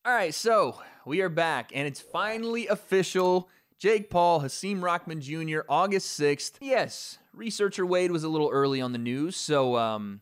All right, so we are back, and it's finally official. Jake Paul, Hakeem Rahman Jr., August 6th. Yes, researcher Wade was a little early on the news, so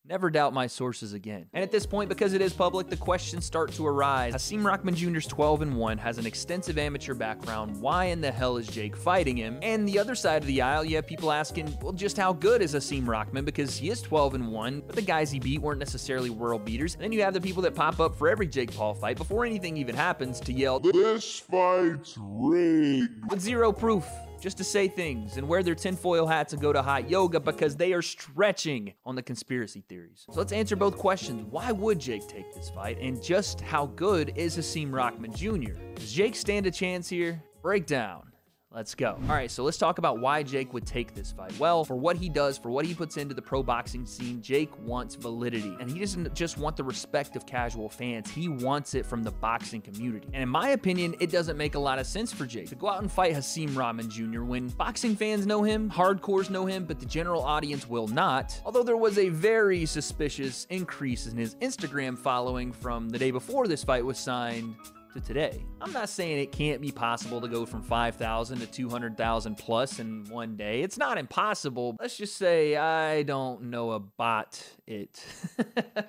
never doubt my sources again. And at this point, because it is public, the questions start to arise. Hakeem Rahman Jr.'s 12-1, has an extensive amateur background. Why in the hell is Jake fighting him? And the other side of the aisle, you have people asking, well, just how good is Hakeem Rahman? Because he is 12-1, but the guys he beat weren't necessarily world beaters. And then you have the people that pop up for every Jake Paul fight before anything even happens to yell, "This fight's rigged," with zero proof. Just to say things and wear their tinfoil hats and go to hot yoga because they are stretching on the conspiracy theories. So let's answer both questions. Why would Jake take this fight? And just how good is Hakeem Rahman Jr.? Does Jake stand a chance here? Breakdown. Let's go. All right, so let's talk about why Jake would take this fight. Well, for what he does, for what he puts into the pro boxing scene, Jake wants validity. And he doesn't just want the respect of casual fans. He wants it from the boxing community. And in my opinion, it doesn't make a lot of sense for Jake to go out and fight Hakeem Rahman Jr. when boxing fans know him, hardcores know him, but the general audience will not. Although there was a very suspicious increase in his Instagram following from the day before this fight was signed to today. I'm not saying it can't be possible to go from 5,000 to 200,000 plus in one day. It's not impossible. Let's just say I don't know about it.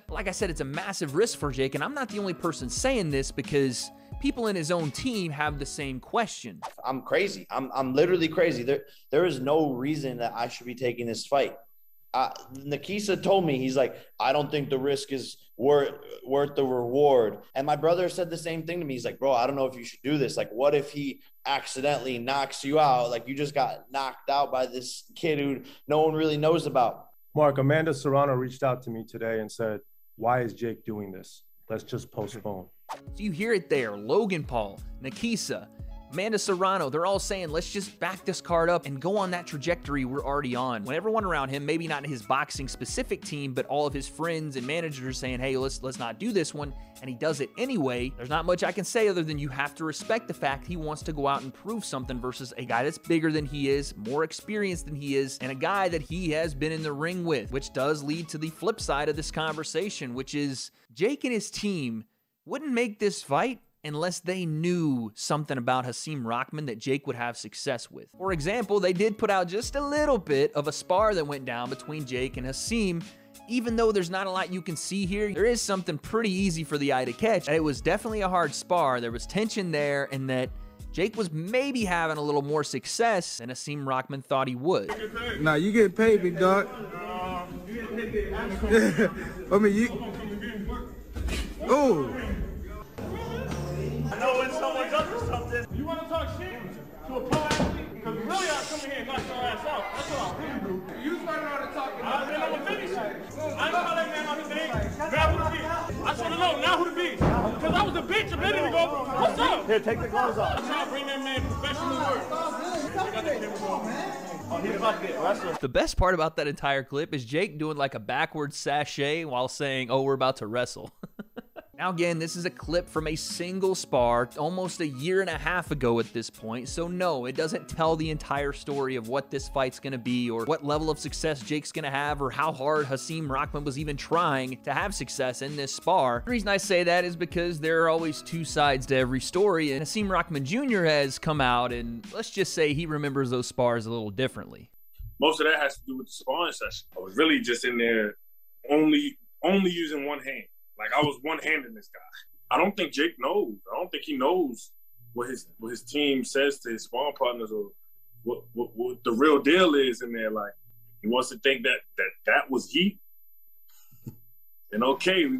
Like I said, it's a massive risk for Jake, and I'm not the only person saying this because people in his own team have the same question. I'm crazy. I'm literally crazy. There is no reason that I should be taking this fight. Nakisa told me, he's like, I don't think the risk is worth the reward. And my brother said the same thing to me. He's like, bro, I don't know if you should do this. Like, what if he accidentally knocks you out? Like, you just got knocked out by this kid who no one really knows about. Mark, Amanda Serrano reached out to me today and said, why is Jake doing this? Let's just postpone. So you hear it there. Logan Paul, Nakisa, Amanda Serrano, they're all saying, let's just back this card up and go on that trajectory we're already on. When everyone around him, maybe not his boxing specific team, but all of his friends and managers are saying, hey, let's not do this one, and he does it anyway, there's not much I can say other than you have to respect the fact he wants to go out and prove something versus a guy that's bigger than he is, more experienced than he is, and a guy that he has been in the ring with, which does lead to the flip side of this conversation, which is Jake and his team wouldn't make this fight unless they knew something about Hakeem Rahman that Jake would have success with. For example, they did put out just a little bit of a spar that went down between Jake and Hakeem. Even though there's not a lot you can see here, there is something pretty easy for the eye to catch. It was definitely a hard spar. There was tension there, and that Jake was maybe having a little more success than Hakeem Rahman thought he would. Nah, you get paid, big dog. I mean, you... Oh. I know when someone's up to something. You want to talk shit to a pro athlete? Because really, I come in here and knock your ass out. That's what I really do. You started out to talk. Then I'm going to finish it. I know how that man on the thing. Grab who the beat. I just want to know now who the beat. Because I was a bitch a minute ago. What's up? Here, take the gloves off. I'm trying to bring that man professional work. I got the camera going. Oh, he's about to get wrestled. The best part about that entire clip is Jake doing like a backwards sachet while saying, oh, we're about to wrestle. Now again, this is a clip from a single spar almost a year and a half ago at this point, so no, it doesn't tell the entire story of what this fight's gonna be or what level of success Jake's gonna have or how hard Hakeem Rahman was even trying to have success in this spar. The reason I say that is because there are always two sides to every story, and Hakeem Rahman Jr. has come out and let's just say he remembers those spars a little differently. Most of that has to do with the sparring session. I was really just in there only using one hand. Like, I was one-handing this guy. I don't think Jake knows. I don't think he knows what his team says to his sparring partners or what the real deal is in there. Like, he wants to think that was heat. And okay, we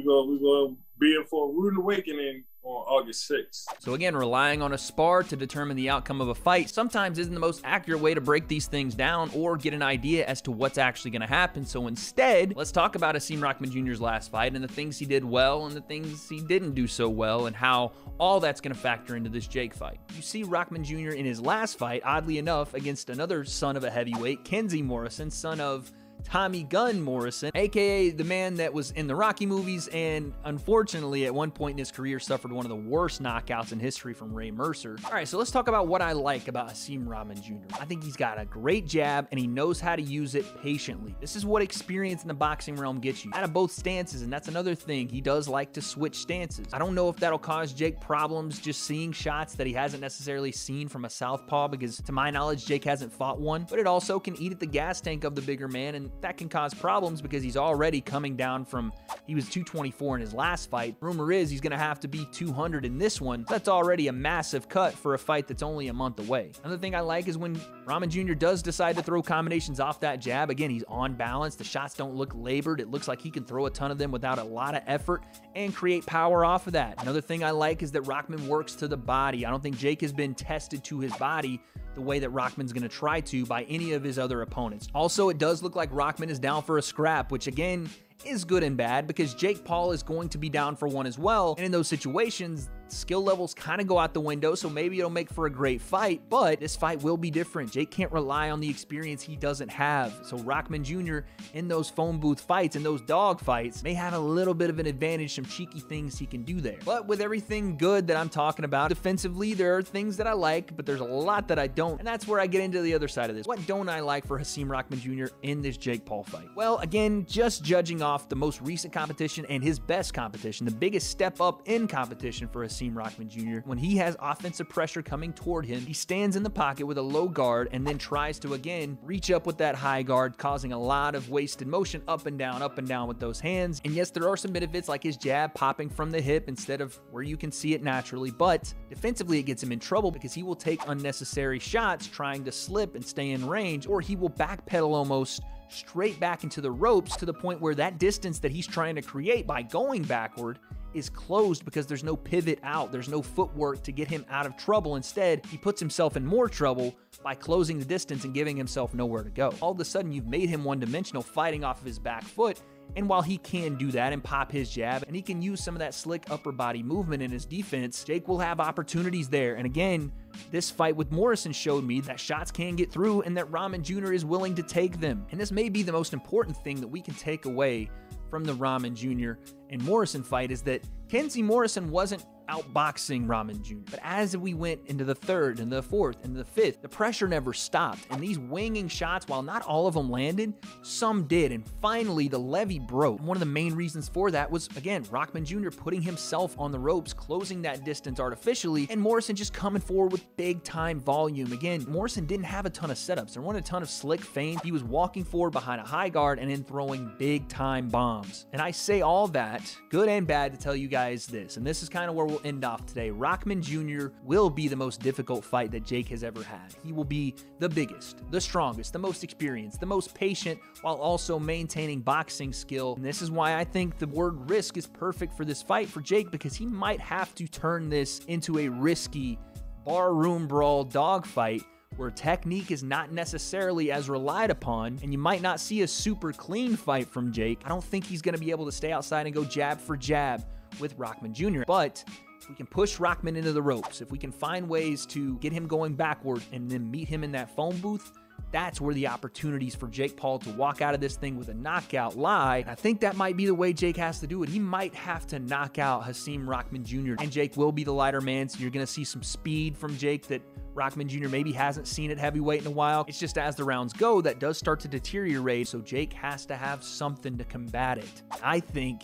go be in for a rude awakening on August 6th. So again, relying on a spar to determine the outcome of a fight sometimes isn't the most accurate way to break these things down or get an idea as to what's actually going to happen. So instead, let's talk about Hakeem Rahman Jr.'s last fight and the things he did well and the things he didn't do so well and how all that's going to factor into this Jake fight. You see Rahman Jr. in his last fight, oddly enough, against another son of a heavyweight, Kenzie Morrison, son of Tommy Gunn Morrison, aka the man that was in the Rocky movies and unfortunately at one point in his career suffered one of the worst knockouts in history from Ray Mercer. All right, so let's talk about what I like about Haseem Rahman Jr. I think he's got a great jab and he knows how to use it patiently. This is what experience in the boxing realm gets you. Out of both stances, and that's another thing, he does like to switch stances. I don't know if that'll cause Jake problems just seeing shots that he hasn't necessarily seen from a southpaw, because to my knowledge, Jake hasn't fought one, but it also can eat at the gas tank of the bigger man, and that can cause problems because he's already coming down from, he was 224 in his last fight. Rumor is he's gonna have to be 200 in this one. That's already a massive cut for a fight that's only a month away. Another thing I like is when Rahman Jr. does decide to throw combinations off that jab. Again, he's on balance. The shots don't look labored. It looks like he can throw a ton of them without a lot of effort and create power off of that. Another thing I like is that Rahman works to the body. I don't think Jake has been tested to his body the way that Rahman's going to try to by any of his other opponents. Also, it does look like Rahman is down for a scrap, which again is good and bad because Jake Paul is going to be down for one as well. And in those situations, skill levels kind of go out the window, so maybe it'll make for a great fight, but this fight will be different. Jake can't rely on the experience he doesn't have. So Rahman Jr. in those phone booth fights, in those dog fights, may have a little bit of an advantage, some cheeky things he can do there. But with everything good that I'm talking about, defensively, there are things that I like, but there's a lot that I don't, and that's where I get into the other side of this. What don't I like for Haseem Rahman Jr. in this Jake Paul fight? Well, again, just judging off the most recent competition and his best competition, the biggest step up in competition for Haseem Rahman Jr. When he has offensive pressure coming toward him, he stands in the pocket with a low guard and then tries to again reach up with that high guard, causing a lot of wasted motion up and down with those hands. And yes, there are some benefits like his jab popping from the hip instead of where you can see it naturally, but defensively it gets him in trouble because he will take unnecessary shots trying to slip and stay in range, or he will backpedal almost straight back into the ropes to the point where that distance that he's trying to create by going backward is closed because there's no pivot out. There's no footwork to get him out of trouble. Instead, he puts himself in more trouble by closing the distance and giving himself nowhere to go. All of a sudden, you've made him one-dimensional, fighting off of his back foot. And while he can do that and pop his jab, and he can use some of that slick upper body movement in his defense, Jake will have opportunities there. And again, this fight with Morrison showed me that shots can get through and that Rahman Jr. is willing to take them. And this may be the most important thing that we can take away from the Rahman Jr. and Morrison fight is that Kenzie Morrison wasn't outboxing Rahman Jr. But as we went into the third and the fourth and the fifth, the pressure never stopped. And these winging shots, while not all of them landed, some did. And finally, the levee broke. And one of the main reasons for that was, again, Rahman Jr. putting himself on the ropes, closing that distance artificially, and Morrison just coming forward with big-time volume. Again, Morrison didn't have a ton of setups. There weren't a ton of slick feints. He was walking forward behind a high guard and then throwing big-time bombs. And I say all that, good and bad, to tell you guys this. And this is kind of where we'll end off today. Rahman Jr. will be the most difficult fight that Jake has ever had. He will be the biggest, the strongest, the most experienced, the most patient, while also maintaining boxing skill. And this is why I think the word risk is perfect for this fight for Jake, because he might have to turn this into a risky barroom brawl dogfight where technique is not necessarily as relied upon, and you might not see a super clean fight from Jake. I don't think he's going to be able to stay outside and go jab for jab with Rahman Jr., but if we can push Rahman into the ropes, if we can find ways to get him going backward and then meet him in that phone booth, that's where the opportunities for Jake Paul to walk out of this thing with a knockout lie. And I think that might be the way Jake has to do it. He might have to knock out Haseem Rahman Jr. And Jake will be the lighter man, so you're going to see some speed from Jake that Rahman Jr. maybe hasn't seen at heavyweight in a while. It's just as the rounds go, that does start to deteriorate, so Jake has to have something to combat it. I think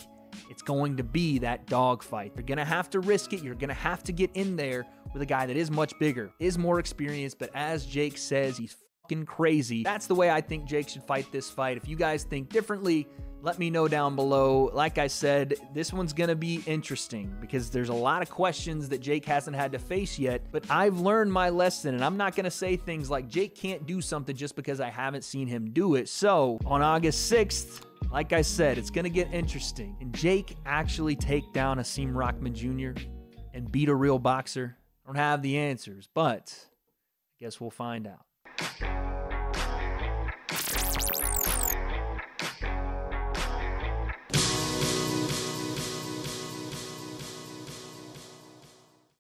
it's going to be that dogfight. You're going to have to risk it. You're going to have to get in there with a guy that is much bigger, is more experienced, but as Jake says, he's fucking crazy. That's the way I think Jake should fight this fight. If you guys think differently, let me know down below. Like I said, this one's going to be interesting because there's a lot of questions that Jake hasn't had to face yet, but I've learned my lesson, and I'm not going to say things like Jake can't do something just because I haven't seen him do it. So on August 6th, like I said, it's going to get interesting. Can Jake actually take down Haseem Rahman Jr. and beat a real boxer? I don't have the answers, but I guess we'll find out.